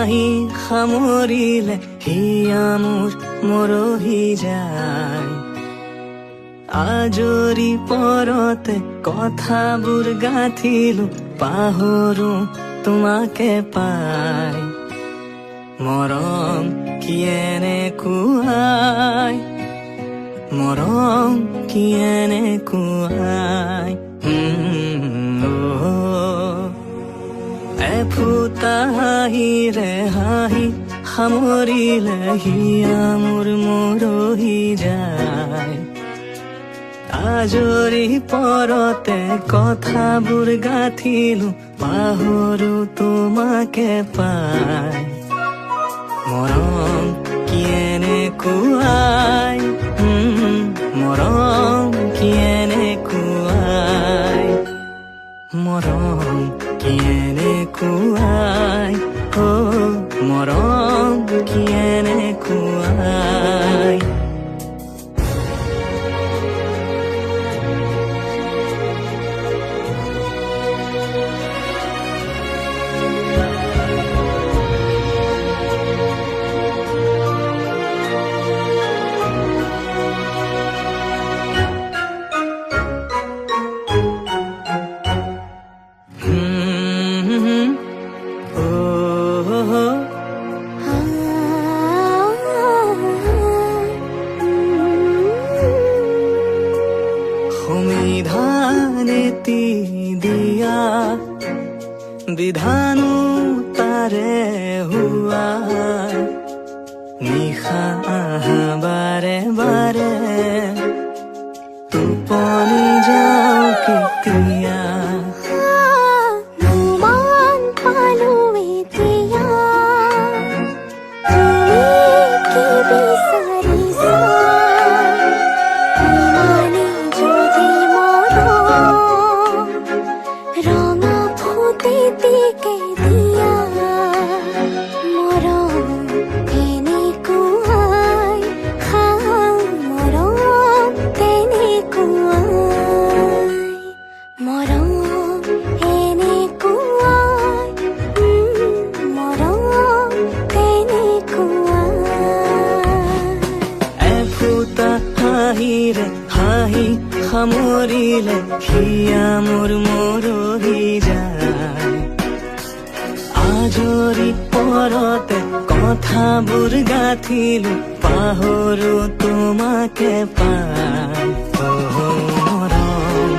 হাঁহি সামৰিলে হিয়া মোৰ মৰহি যায়। আজৰি পৰতে কথাবোৰ গাঁঠিলো, পাহৰো তোমাকে পাই। মৰম কি এনেকুৱাই, মৰম কি এনেকুৱাই। এফুটা হাঁহিৰে হাঁহি সামৰিলে হিয়া মোৰ মৰহি যায়। আজৰি পৰতে কথাবোৰ গাঁঠিলো, পাহৰো তোমাকে পাই। মৰম কি এনেকুৱাই, মৰম কি এনেকুৱাই, মৰম কি এনেকুৱাই, মৰম কি এনেকুৱাই। সংবিধানেতি দিয়া বিধানো তাৰে হোৱা, নিশা বাৰে বাৰে টোপনি যাওঁ কেতিয়া। হাঁহিৰে হাঁহি সামৰিলে হিয়া মোৰ মৰহি যায়। আজৰি পৰতে কথাবোৰ গাঁঠিলো, পাহৰো তোমাকে পাই। মৰম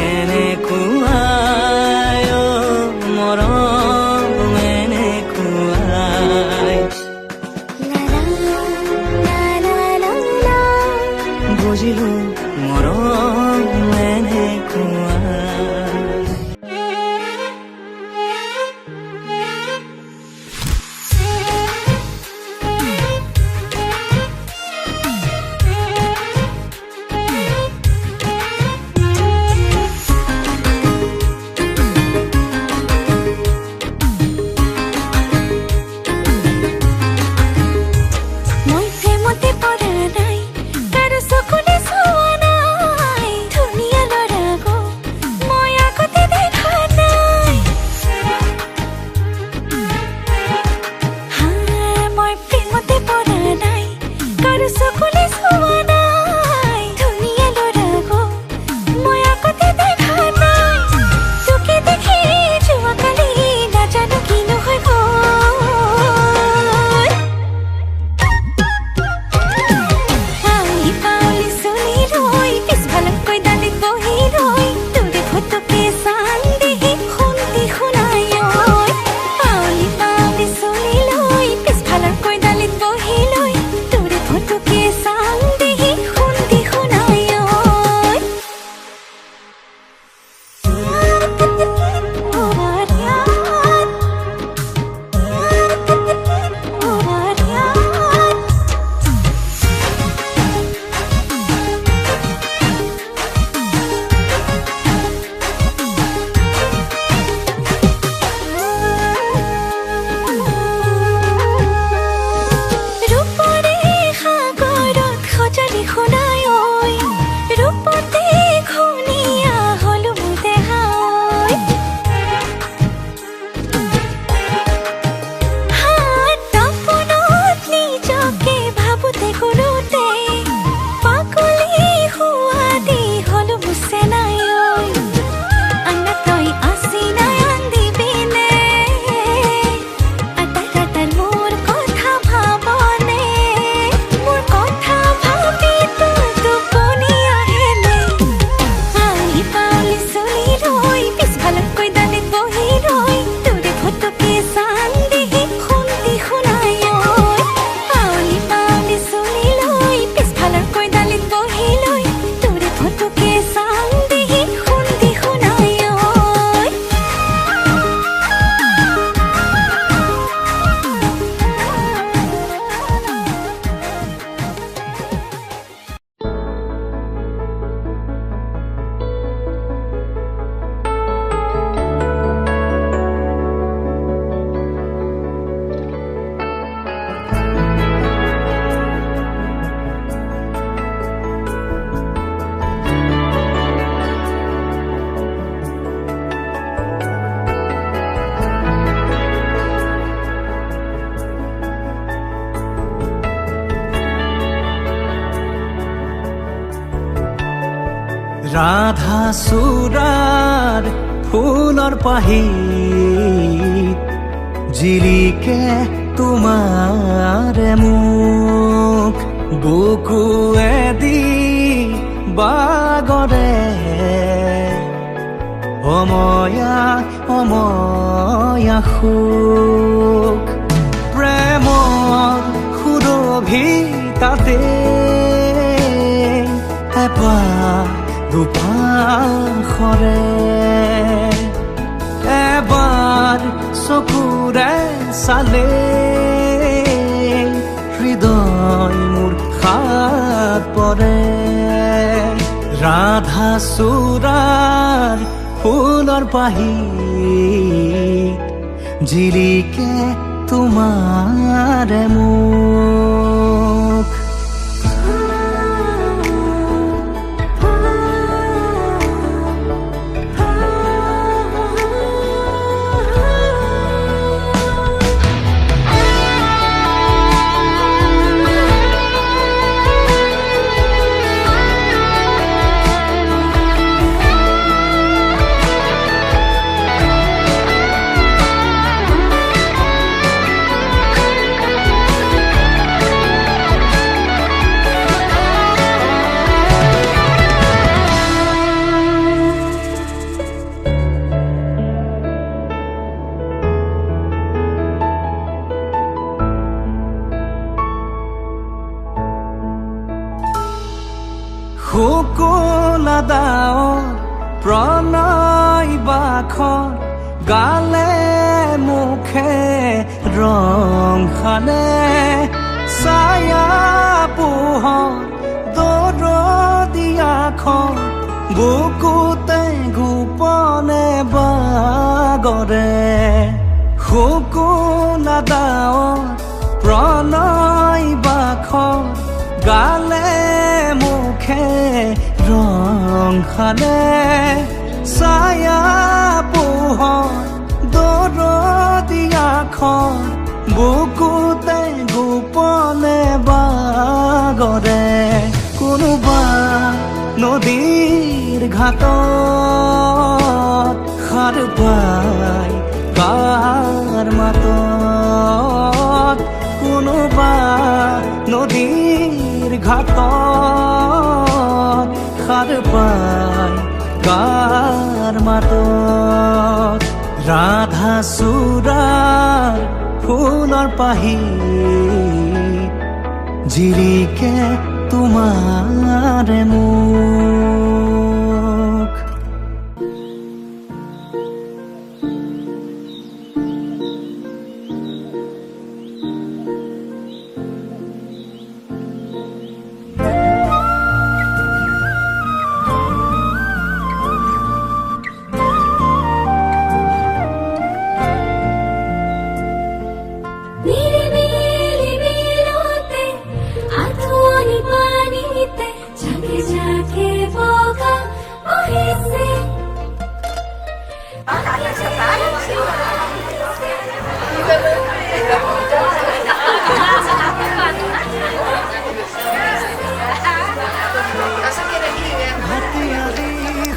এনেকুৱাই, মৰম এনেকুৱাই। বুজিলো মৰম এনেকুৱাই। ৰাধা চূড়াৰ ফুলৰ পাহিত জিলিকে তোমাৰে মুখ বুকুৱেদি বাগৰে অময়া অময়া সুখ প্ৰেমৰ সুৰভিতাতে এবাৰ দুপাশৰে এবাৰ চকুৰে চালে হৃদয় মোৰ হাত পৰে ৰাধা চূড়াৰ ফুলৰ পাহিত জিলিকে তোমাৰে মুখ শুকুলা ডাৱৰ প্ৰণয় বাখৰ গালে মুখে ৰং সানে ছায়া পোহৰ দৰদিয়াখন বুকুতে গোপনে বাগৰে শুকুলা ডাৱৰ প্ৰণয় বাখৰ গালে মুখে ৰং সানে ছায়া পোহৰ দৰদিয়াখন বুকুতে গোপনে বাগৰে কোনোবা নদীৰ ঘাটত সাৰ পাই কাৰ মাতত কোনোবা নদীৰ ঘাটত সাৰ পাই কাৰ মাতত ৰাধা চূড়াৰ ফুলৰ পাহিত জিলিকে তোমাৰে মুখ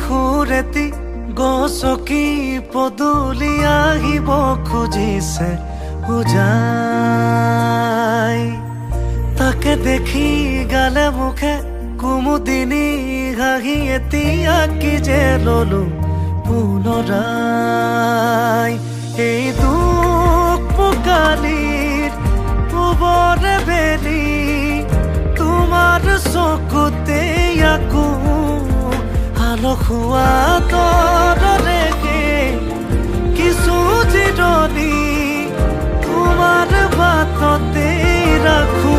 সুৰেতি গছকি পদূলি আহিব খুজিছে উজাই তাকে দেখি গালে মুখে কুমুদিনী হাঁহি এতিয়া কি যে ললো পুনৰাই এই দুখ পোকালিৰ পোবৰে বেলি তোমাৰ চকুতে আকৌ আলসুৱা তৰকে কিছু জিৰণি তোমাৰ বাটতে ৰাখো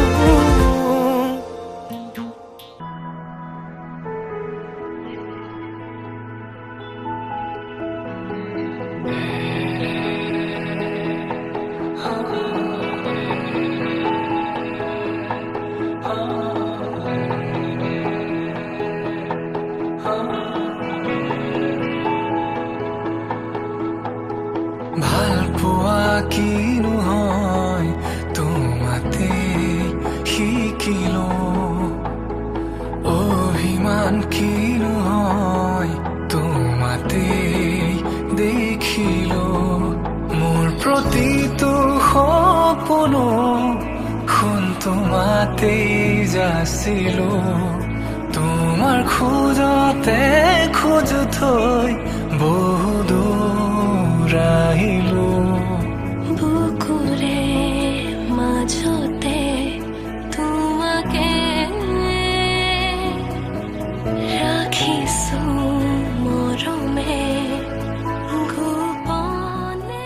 ভাল পোৱা কিনো হয় তোমাতে শিকিলো অভিমান কিনো হয় সপোনো তোমাতেই যাচিলো তোমাৰ খোজতে খোজ থৈ বহু দূৰ আহিলো বুকুৰে মাজতে তোমাকে ৰাখিছো মৰমে গোপনে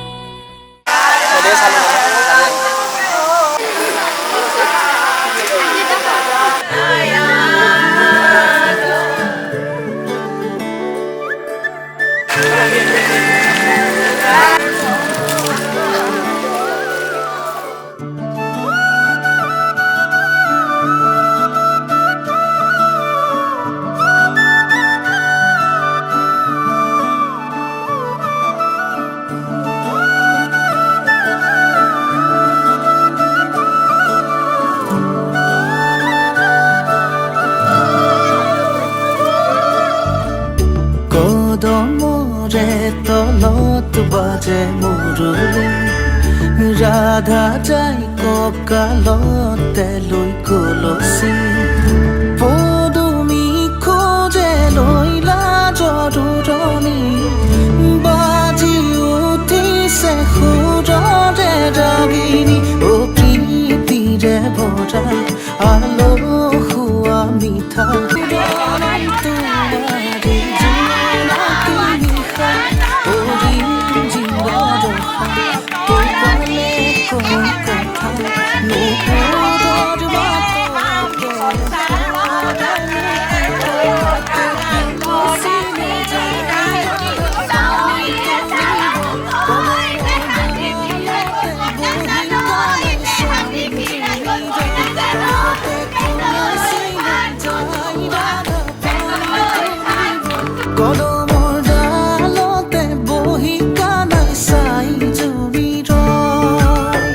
কদমৰে তলত বাজে মুৰুলি ৰাধা যাই কঁকালতে লৈ কলচি পদুমি খোজে লৈ লাজৰুৰণি বাজি উঠিছে সুৰৰে ৰাগিনী অ প্ৰীতিৰে ভৰা আলসুৱা মিঠা কদমৰ ডালতে বহি কানাই চাই জুৰি ৰয়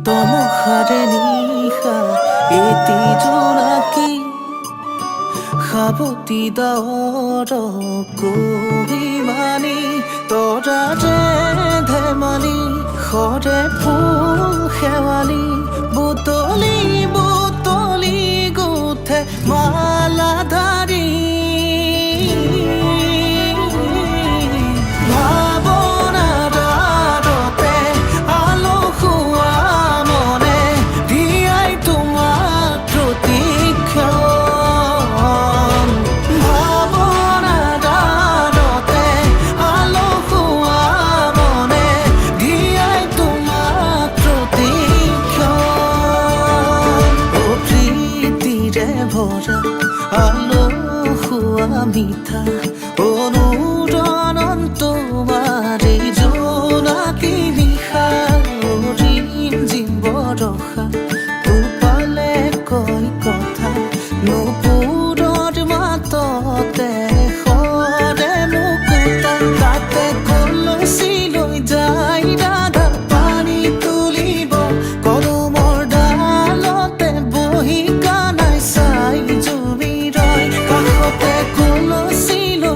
তমসাৰে নিশা এটি জোনাকী সাৱতি ডাৱৰ কবিমানি তৰাৰে ধেমালি সৰে ফুল শেৱালি বুটলি বুটলি গুঠে মালাধাৰী ভৰা আলসুৱা মিঠা অনুৰণন তোমাৰে জোনাকী নিশা ৰিমঝিম বৰষা তোপালে কয় কথা নুপুৰৰ মাততে সৰে মুকুতা তাতে কলচি লৈ যায় ৰাধা পানী তুলিব কদমৰ ডালতে বহি কানাই চাই জুৰি ৰয় কাষতে কলচি লৈ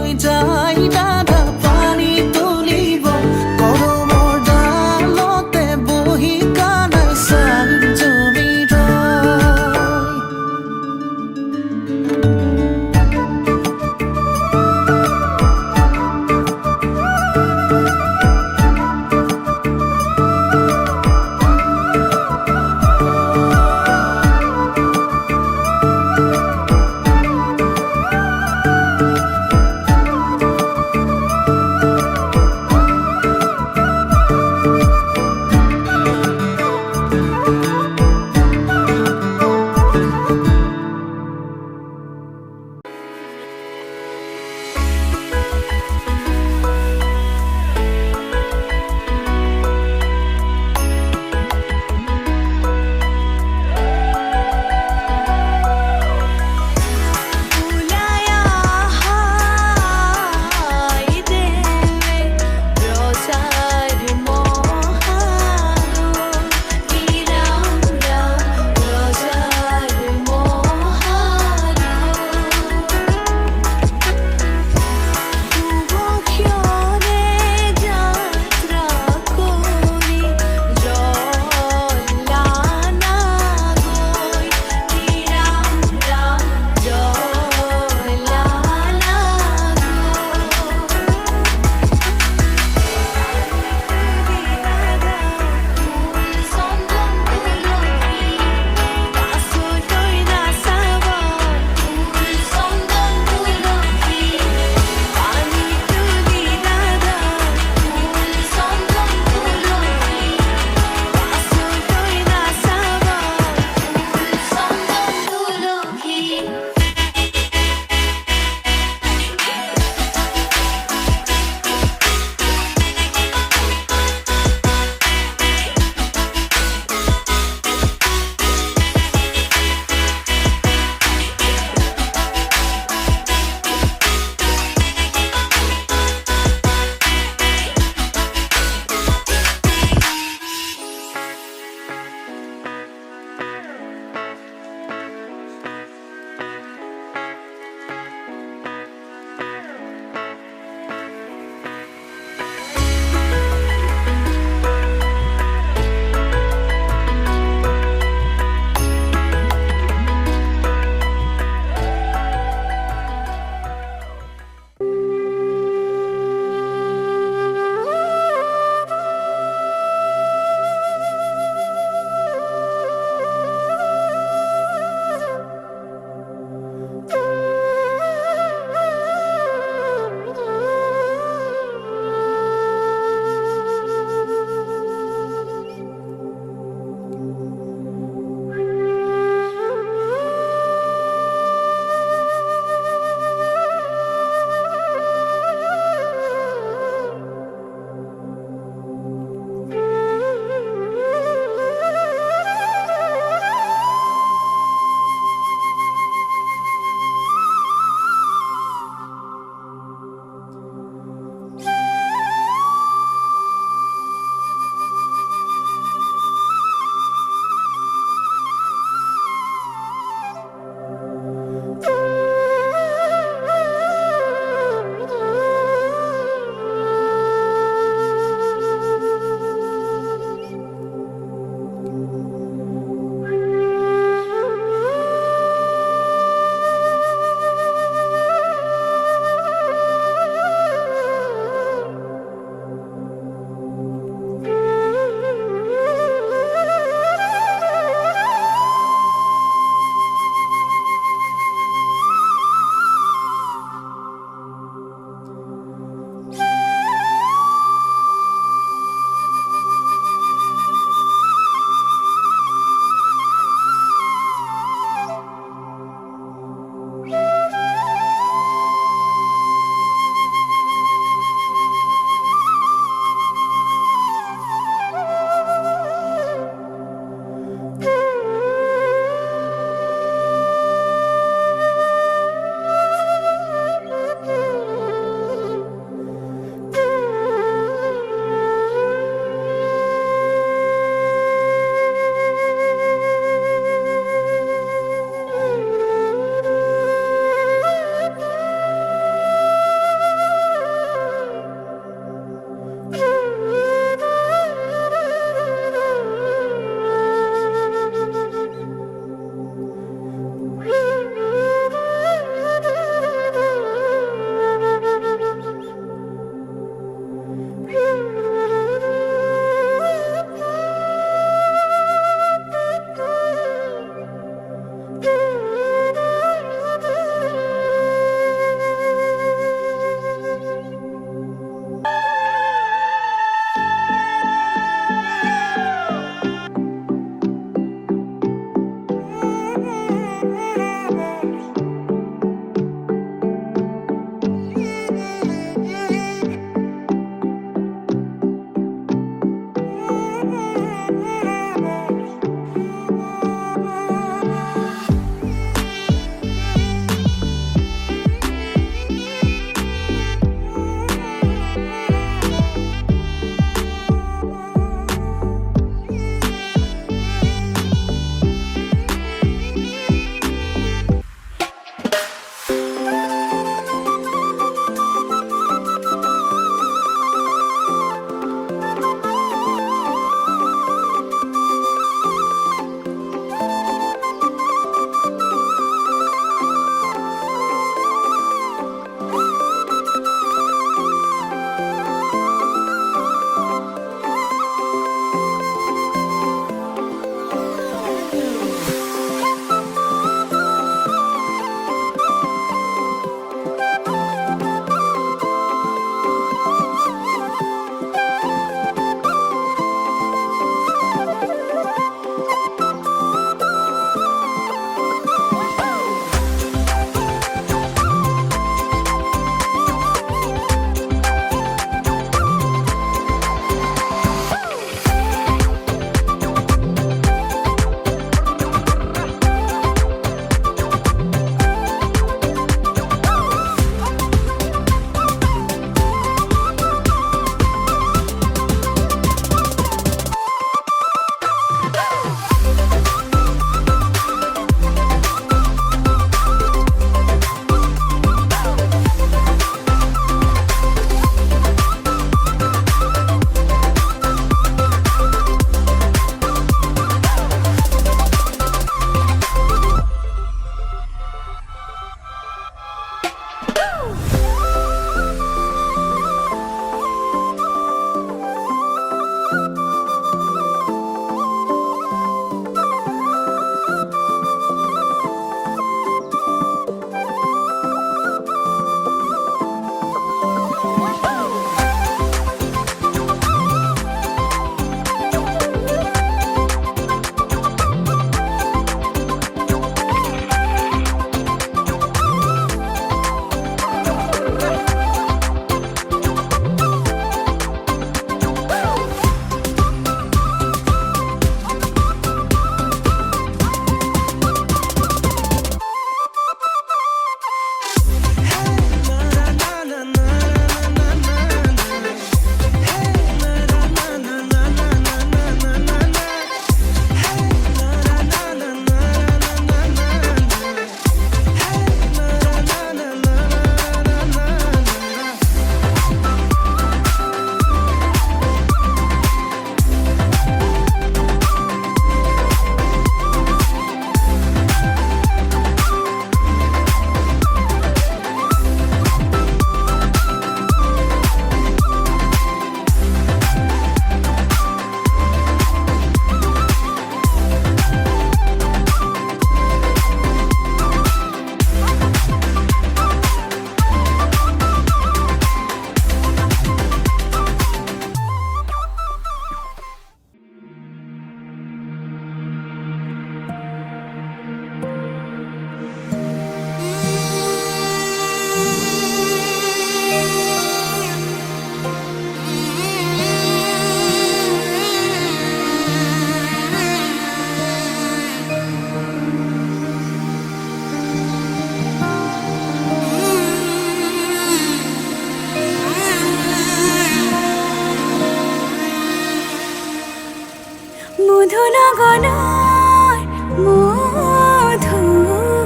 মধুনগৰৰ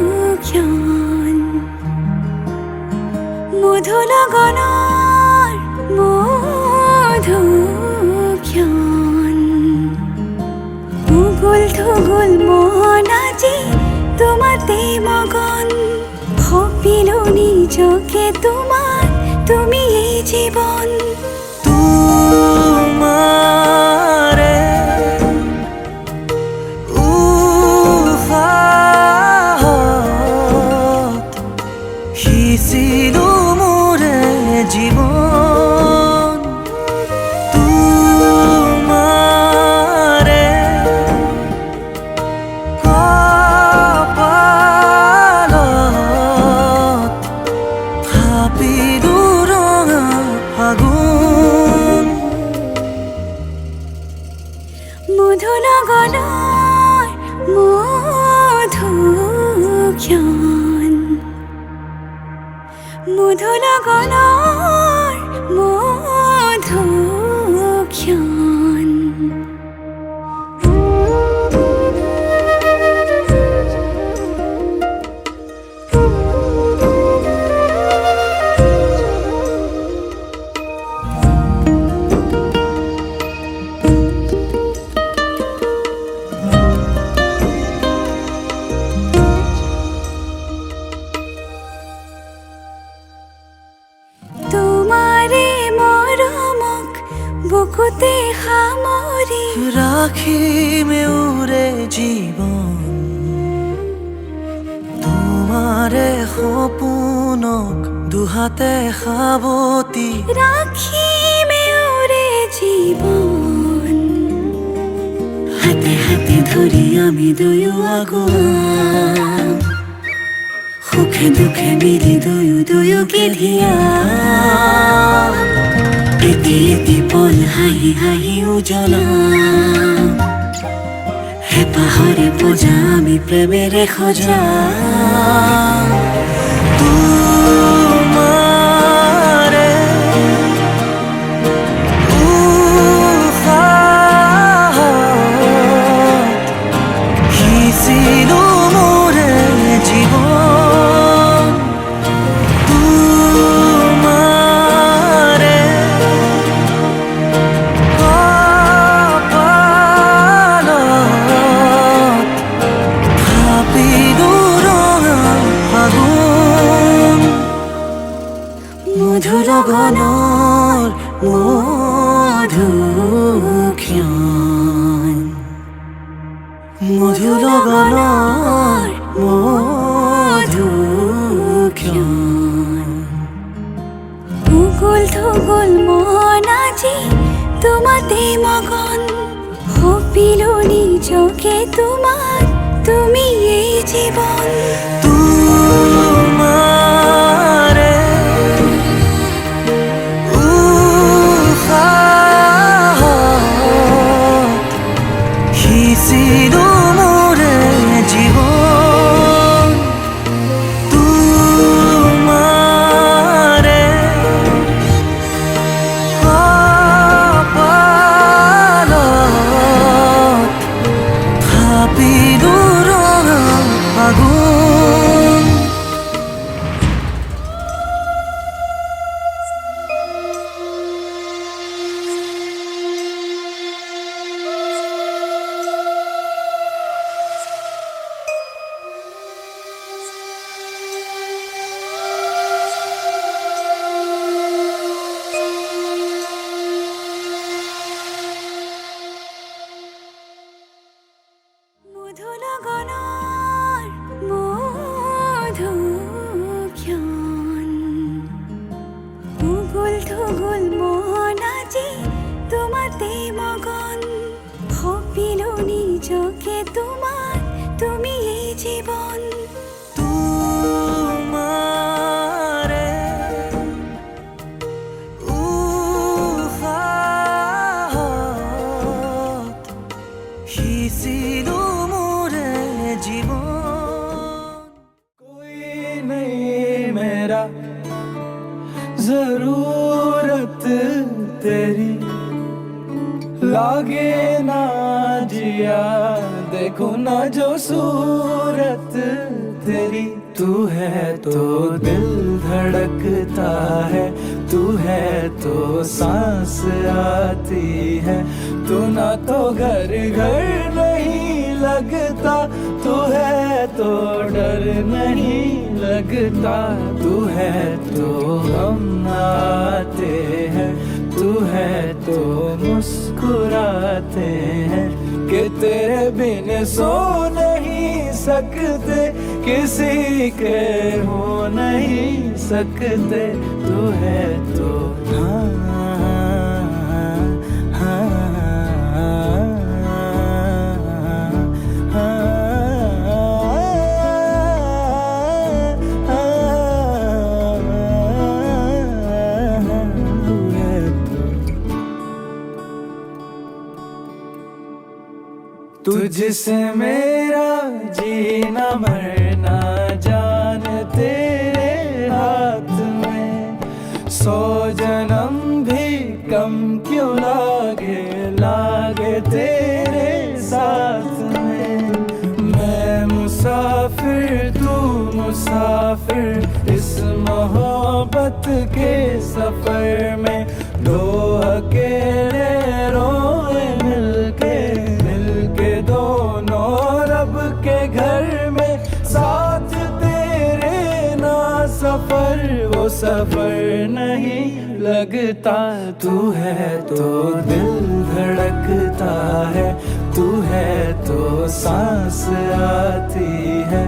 মধুক্ষণ মধুনগৰৰ মধুক্ষণ উগুল থুগুল মন আজি তোমাতে মগন ভাবিলো নিজকে তোমাৰ তুমি এই জীবন তোমাৰে উহাত সিঁচিলো মোৰে জীৱন তোমাৰে কপালত ভাবিলো ৰঙা ফাগুন মধুনগৰৰ মধুক্ষণ মধুনগৰৰ মধুক্ষণ তোমাৰে মৰমক বুকুতে সামৰি ৰাখিমে ওৰে জীৱন তোমাৰে সপোনক দুহাতে সাৱটি ৰাখিমে ওৰে জীৱন হাতে হাতে ধৰি আমি দুয়ো আগুৱাম সুখে দুখে মিলি দুয়োকে ধিয়াম এটি এটি পল হাঁহি হাঁহি উজ্বলাম হেঁপাহৰে পূজা আমি প্ৰেমেৰে সজাম তোমাৰে উশাহত সিঁচিলো মোৰে জীৱন তোমাৰে কপালত ভাবিলো ৰঙা ফাগুন মধুৰ গণৰ মধুক্ষণ মধুৰ গণৰ মধুক্ষণ উগুল থুগুল মন আজি তোমাতে মগন সপিলো নিজকে তোমাৰ তুমি এই জীবন তোমাৰে উশাহত সিঁচিলো মোৰে জীৱন তোমাৰে কপালত থাপিলো ৰঙা আগুন মধুল গণৰ মধুক্ষণ উগুল থুগুল মন আজি তোমাতে মগন সপিলো নিজকে তোমাৰ তুমি এই জীবন তোমাৰে উশাহত সিঁচিলো মোৰে জীৱন कोई नहीं मेरा जरूरत तेरी लागे ना जिया देखो ना जो सूरत तेरी तू है तो दिल धड़कता है तू है तो सांस आती है तू ना तो घर घर नहीं लगता तू है तो डर नहीं लगता तू है तो हम आते हैं तू है तो मुस्कुराते हैं कि तेरे बिन सो नहीं सकते किसी के हो नहीं सकते तू है तो हाँ हाँ तुझसे मेरा जीना मरना जान तेरे हाथ में 100 जन्म भी कम क्यों लागे तेरे साथ में मैं मुसाफिर तू मुसाफिर इस मोहब्बत के सफर में दो अकेले रोए मिलके दोनों रब के घर में साथ तेरे ना सफर वो सफर नहीं लगता तू है तो दिल धड़कता है तू है तो सांस आती है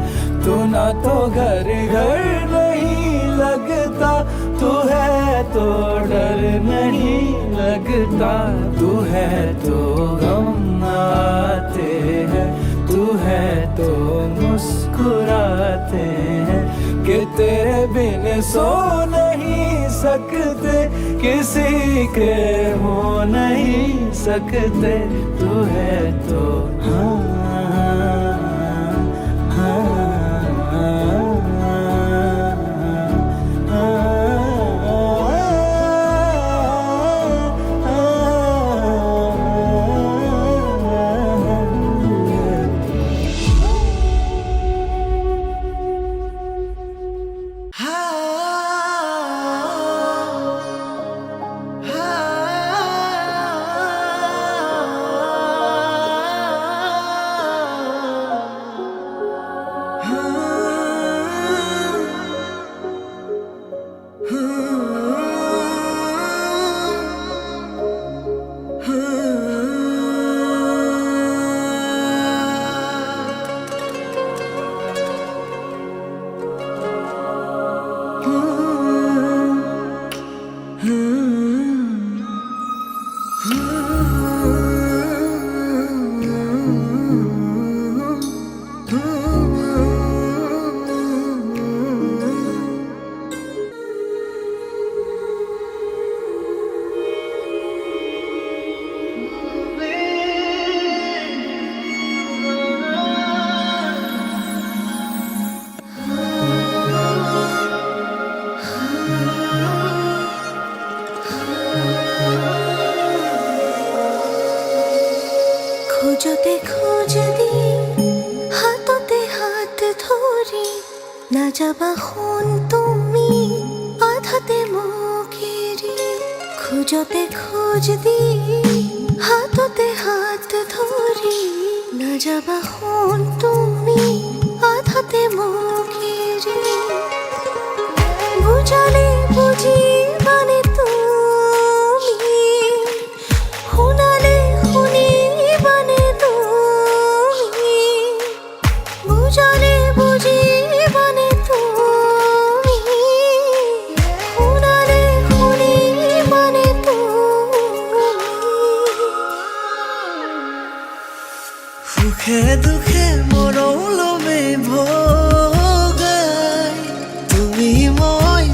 तू ना तो घर घर नहीं लगता तू है तो डर नहीं लगता तू है तो गम आते हैं तू है तो मुस्कुराते हैं कि तेरे बिन सो नहीं सकते किसी के हो नहीं सकते तू है तो हाँ যাবা শুন তুমি আধাতে মোক এৰি খোজতে খোজ দি হাততে হাত ধৰি নাযাবা শুন তুমি আধাতে মোক এৰি বুজালে বুজিবানে তুমি শুনালে শুনিবানে তুমি বুজালে বুজিবানে তুমি শুনালে শুনিবানে তুমি সুখে দুখে মৰলমে ভগাই তুমি মই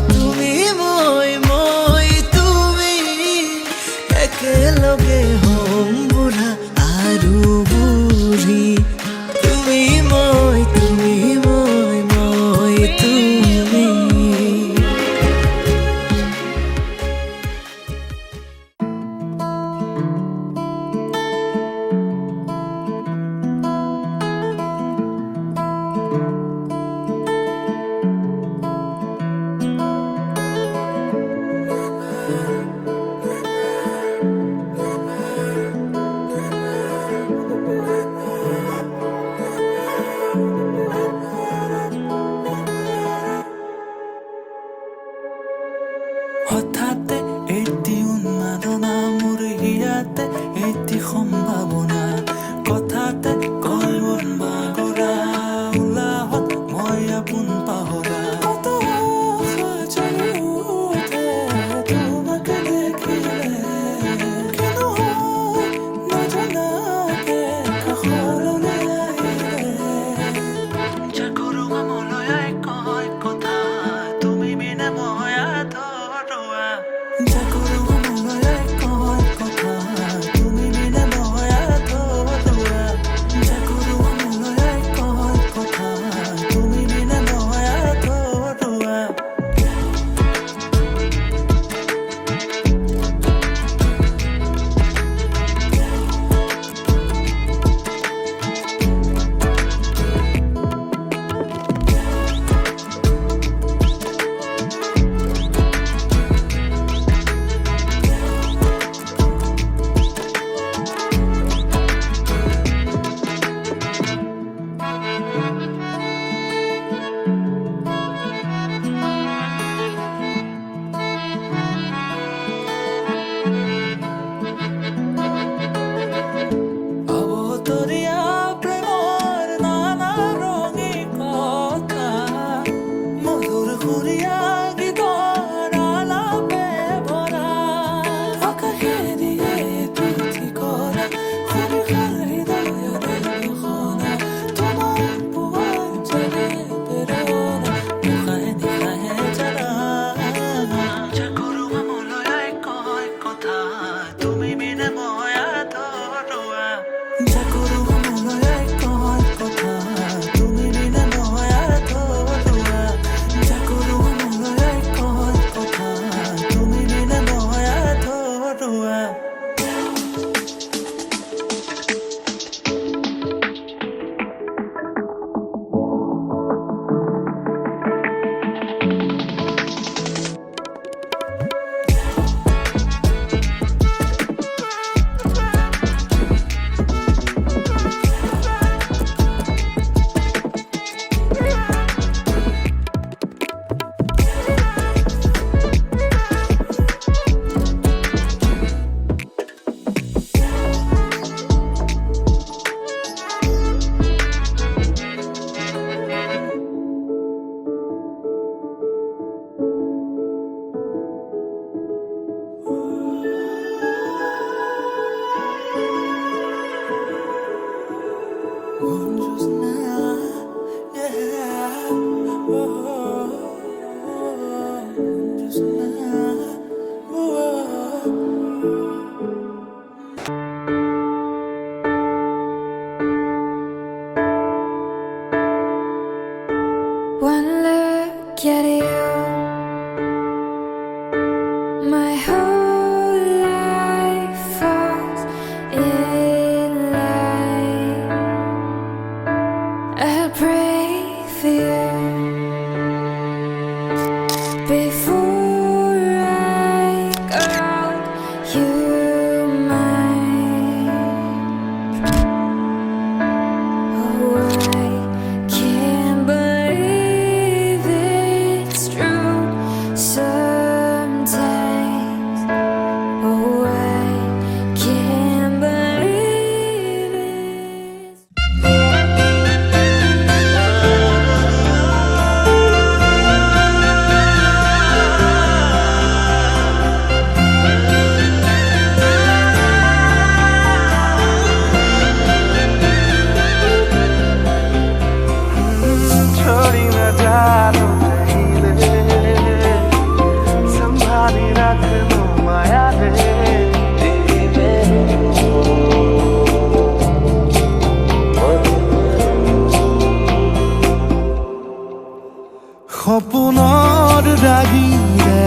সপোনৰ ৰাগীৰে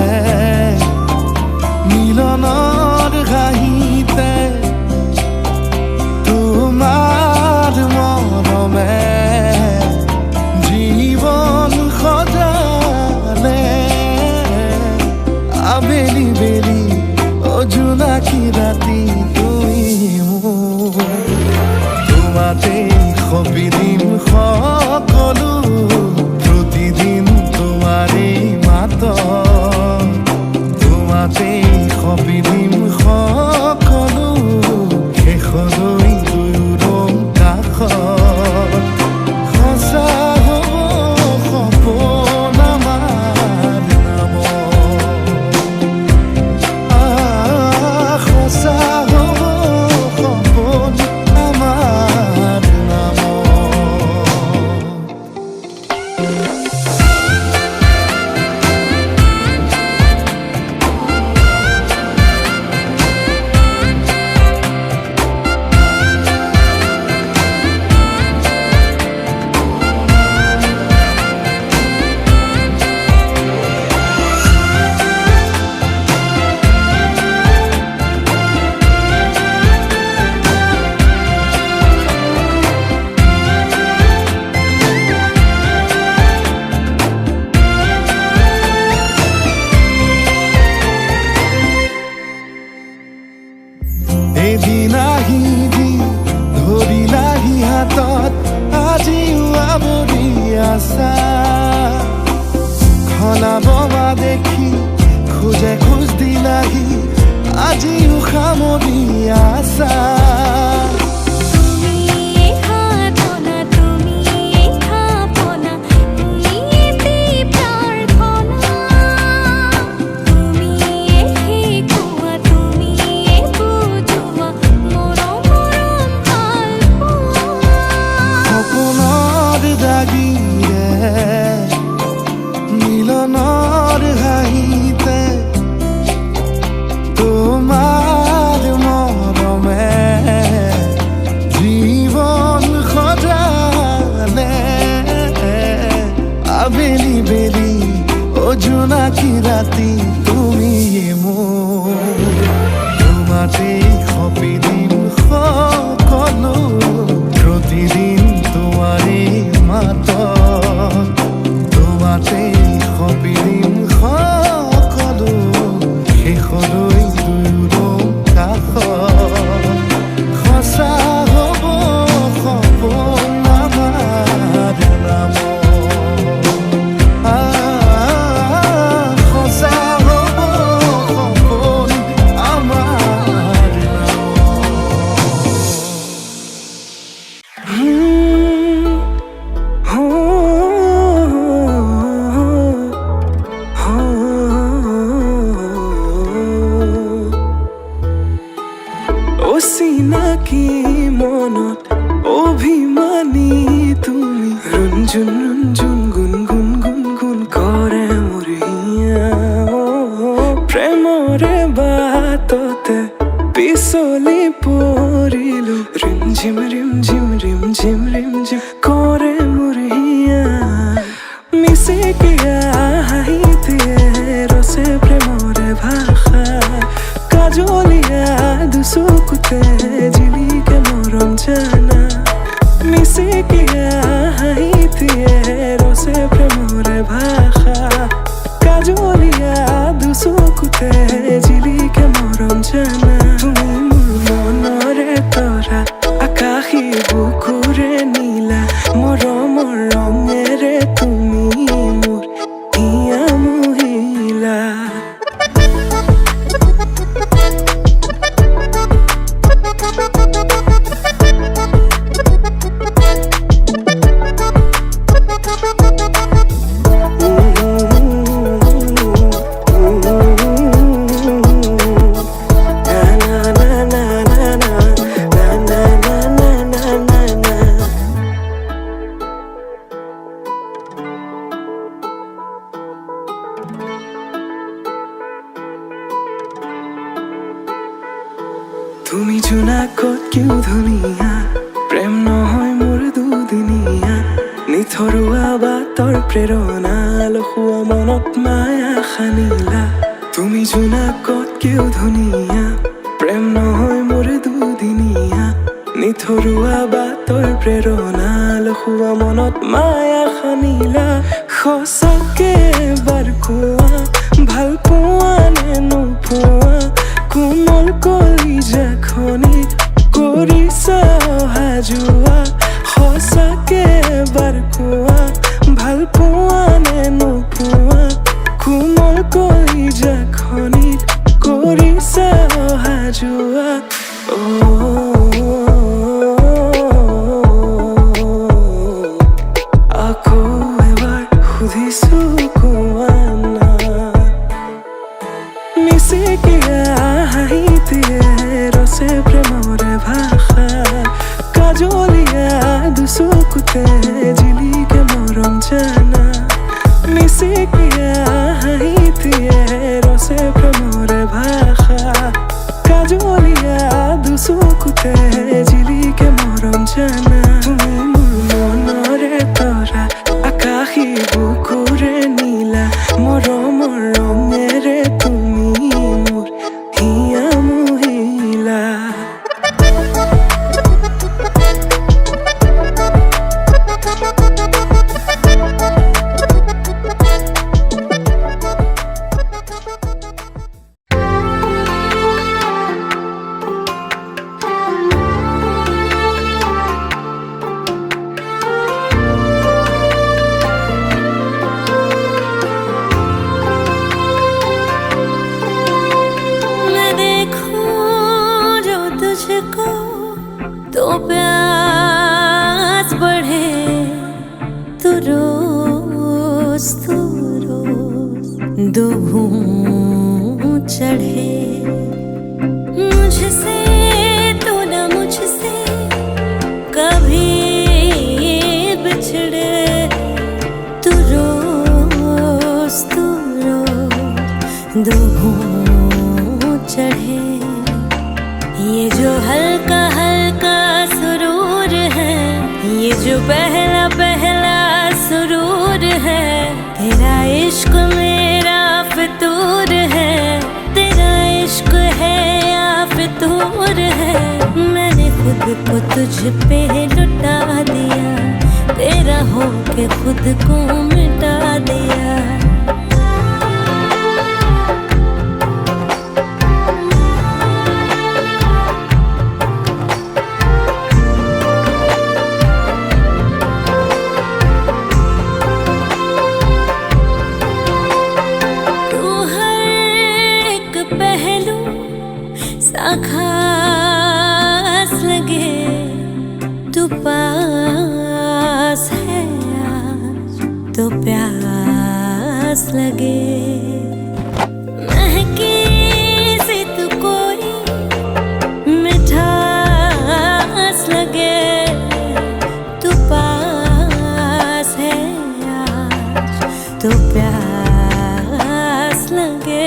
মিলনৰ ঘাঁহিতে তোমাৰ মৰমে জীৱন সজালে আবেলি বেলি জোনাকী ৰাতি তুমি মোৰ তোমাতে সপিদিম সকলো প্ৰতিদিন তোমাৰে মাত তোমাতে সপিদিম সকলো শেষলৈ দুয়োৰং কাষত সঁচা হ'ব সপোন আমাৰ নামত সঁচা হ'ব সপোন আমাৰ নামত এদিন আহিবি ধৰিলাহি হাতত আজিও আৱৰি আছা খলাব বা দেখি খোজে খোজ দিলাহি আজিও সামৰি আছা মিলনৰ হাঁহিতে তোমাৰ মৰমে জীৱন সজালে আবেলি বেলি জোনাকী ৰাতি তুমি মোৰ তোমাতে সপিদিম সকলো প্ৰতিদিন তোমাৰে মাত তোমাতে সপিদিম সকলো শেষলৈ দুয়োৰং কাষত সঁচা হ'ব সপোন আমাৰ নামত সঁচা হ'ব সপোন আমাৰ অচিনাকি মনত অভিমানী তুমি ৰঞ্জুন ৰঞ্জুন গুণগুণ গুণগুণ কৰে মোৰ হিয়া প্ৰেমৰে বাটতে পিছলি পৰিলো ৰিমঝিম ৰিমঝিম ৰিমঝিম ৰিমঝিম কৰে মোৰ হিয়া মিচিকিয়া হাঁহিতে ৰচে প্ৰেমৰে ভাষা কাজলিয়া দুচকুতে জিলিকে মৰম জানা মিচিকিয়া হাঁহিতে ৰচে প্ৰেমৰে ভাষা কাজলিয়া দুচকুতে জিলিকে মৰম জানা তুমি মোৰ মনৰে তৰা আকাশী বুকুৰে নীলা মৰমৰ ৰঙেৰে তুমি মোৰ হিয়া মহিলা তুমি জোনাকত কিয় ধুনীয়া প্ৰেম নহয় মোৰ দুদিনীয়া নিথৰুৱা বাটৰ প্ৰেৰণা লখুৱা মনত মায়া সানিলা তুমি জোনাকত কিয় ধুনীয়া প্ৰেম নহয় মোৰ দুদিনীয়া নিথৰুৱা বাটৰ প্ৰেৰণা লখুৱা মনত মায়া সানিলা সঁচাকে এবাৰ কোৱা ভাল পোৱা নে নোপোৱা কোমল কলিজাখনিত কৰিছা অহা যোৱা সঁচাকে এবাৰ কোৱা ভাল পোৱা নে নোপোৱা কোমল কলিজাখনিত কৰিছা অহা যোৱা আকৌ এবাৰ সুধিছো কোৱা না মিচিকিয়া হাঁহিতিয়ে ৰচে প্ৰেমৰে ভাষা কাজলীয়া দুচকুতে জিলিকে মৰম জানা মিচিকিয়া হাঁহিতিয়ে ৰচে প্ৰেমৰে ভাষা কাজলীয়া দুচকুতে জিলিকে মৰম জানা তুমি মোৰ মনৰে তৰা আকাশী বুকুৰে নীলা মৰমৰ ৰঙেৰে তুমি মোৰ হিয়া মহিলা तो प्यास बढ़े तो रोज दो घूम चढ़े मुझसे तो न मुझसे कभी बिछड़े तो रोज दो घूम चढ़े ये जो हल्का हल्का सुरूर है ये जो पहला पहला सुरूर है तेरा इश्क मेरा फितूर है तेरा इश्क है या फितूर है मैंने खुद को तुझ पे लुटा दिया तेरा होके खुद को मिटा दिया खास लगे तू पास है आज तो प्यास लगे महकी सी तू कोई मिठास लगे तू पास है आज तो प्यास लगे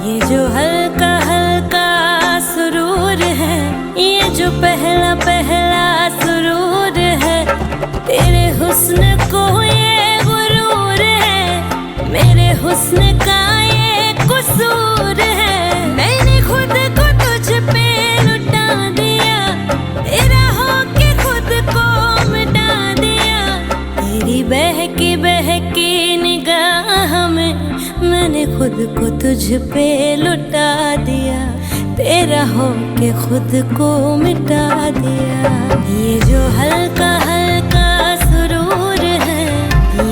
ये जो हल्का ये जो पहला पहला सुरूर है तेरे हुस्न को ये गुरूर है मेरे हुस्न का ये कसूर है मैंने खुद को तुझ पे लुटा दिया तेरा होके खुद को मिटा दिया तेरी बहकी निगाह में मैंने खुद को तुझ पे लुटा दिया तेरा होके खुद को मिटा दिया ये जो हल्का हल्का सुरूर है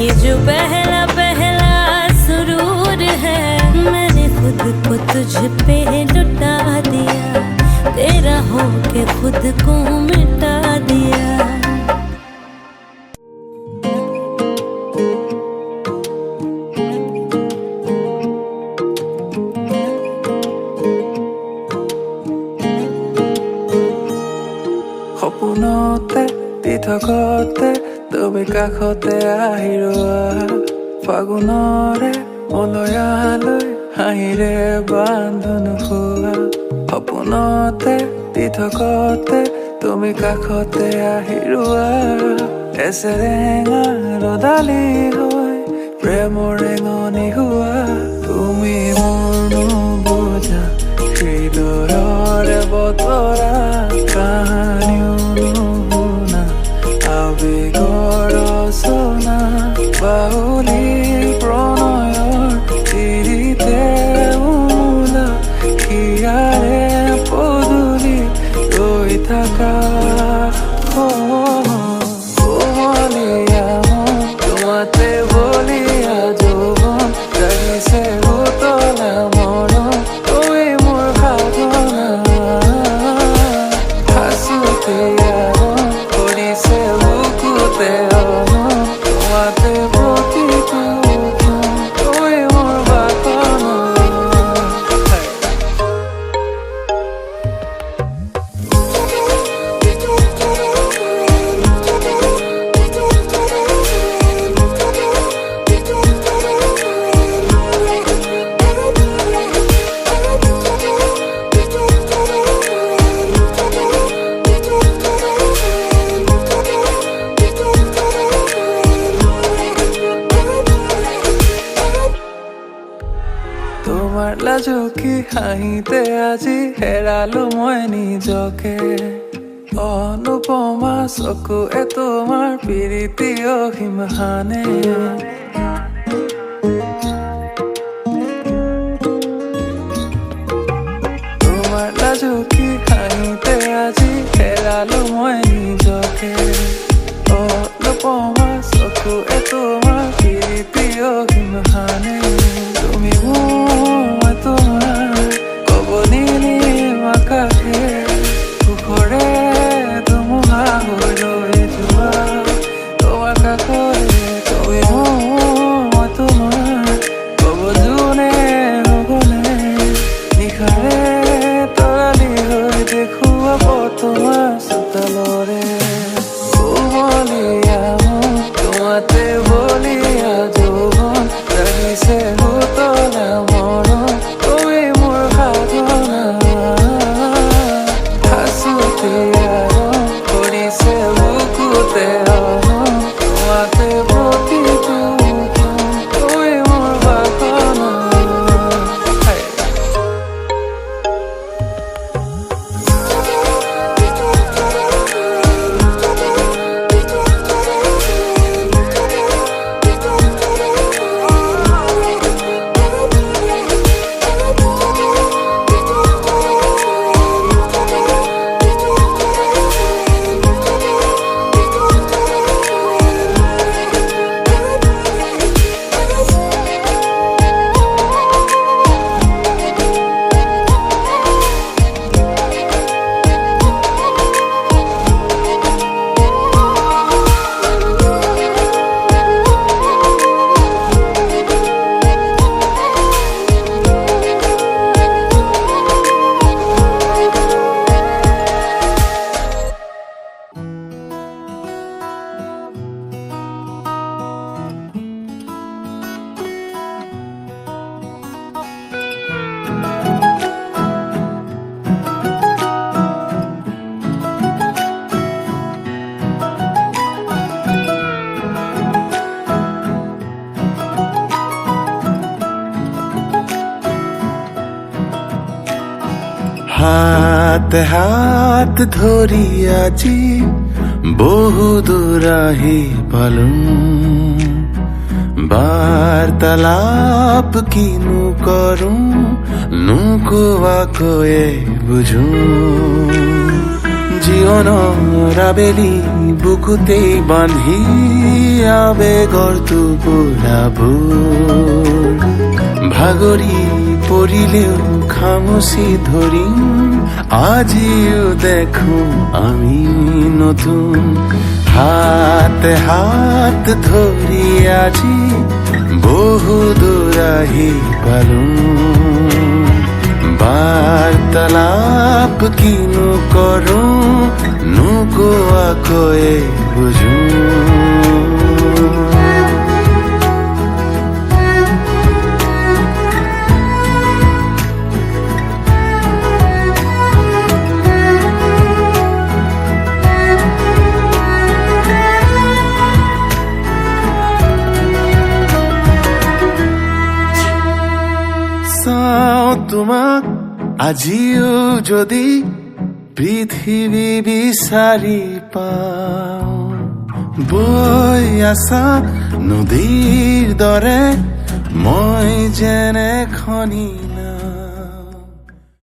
ये जो पहला पहला सुरूर है मैंने खुद को तुझ पे लुटा दिया तेरा होके खुद को मिटा दिया সপোনতে পৃথকতে তুমি কাষতে আহি ৰোৱা ফাগুনৰে মলয়ালৈ হাঁহিৰে বান্ধোন খোৱা সপোনতে পৃথকতে তুমি কাষতে আহি ৰোৱা এচেৰেঙা ৰদালি হৈ প্ৰেমৰ ৰেঙনি হোৱা তুমি মোৰ নুবুজা হৃদয়ৰে বতৰা কাহানিও নুশুনা আবেগৰ ৰচনা বাউলী প্ৰণয়ৰ তিৰিতে উমোলা হিয়াৰে পদূলি ৰৈ থাকা কোমলীয়া মন তোমাতে বলিয়া যৌৱন জাগিছে উতলা মৰম তুমি মোৰ ভাৱনা হাচোতে মন কৰিছে বুকুতে অমন তোমাতে প্ৰতিটো ক্ষণ তুমি মোৰ বাসনা তোমাৰ লাজুকী হাঁহিতে আজি হেৰালো মই নিজকে অনুপমা চকুৱে তোমাৰ প্ৰীতি অসীম হানে তোমাৰ লাজুকী হাঁহিতে আজি হেৰালো মই নিজকে অনুপমা চকুৱে তোমাৰ প্ৰীতি অসীম হানে তুমি মোৰ তোমাৰ কব নীলিম আকাশে সুখৰে ধুমুহা হৈ লৈ যোৱা তোমাৰ কাষৰে তুমি মোৰ তোমাৰ কব যোনে নগলে নিশাৰে তৰালি হৈ দেখুৱাব তোমাৰ চোতালৰে কোমলীয়া মন তোমাতে বলিয়া যৌৱন জাগিছে উতলা মৰম তুমি মোৰ ভাৱনা হাচোতে মন কৰিছে বুকুতে অমন তোমাতে প্ৰতিটো ক্ষণ তুমি মোৰ বাসনা হাত হাত ধৰি আজি বহু দূৰ আহি পালো বাৰ্তালাপ কিনো কৰো নোকোৱাকৈয়ে বুঝো জীৱনৰ আবেলি বুকুতেই বান্ধি আবেগৰ টোপোলাবোৰ ভাগৰি পৰিলেও খামুচি ধৰিম আজিও দেখো আমি নতুন হাত হাত ধৰি আজি বহু দূৰ আহি পালো বাৰ্তালাপ কিনো কৰো নোকোৱাকৈয়ে বুঝো চাওঁ তোমাক আজিও যদি পৃথিৱী বিচাৰি পাওঁ বৈ আছা নদীৰ দৰে মই যেনে খনি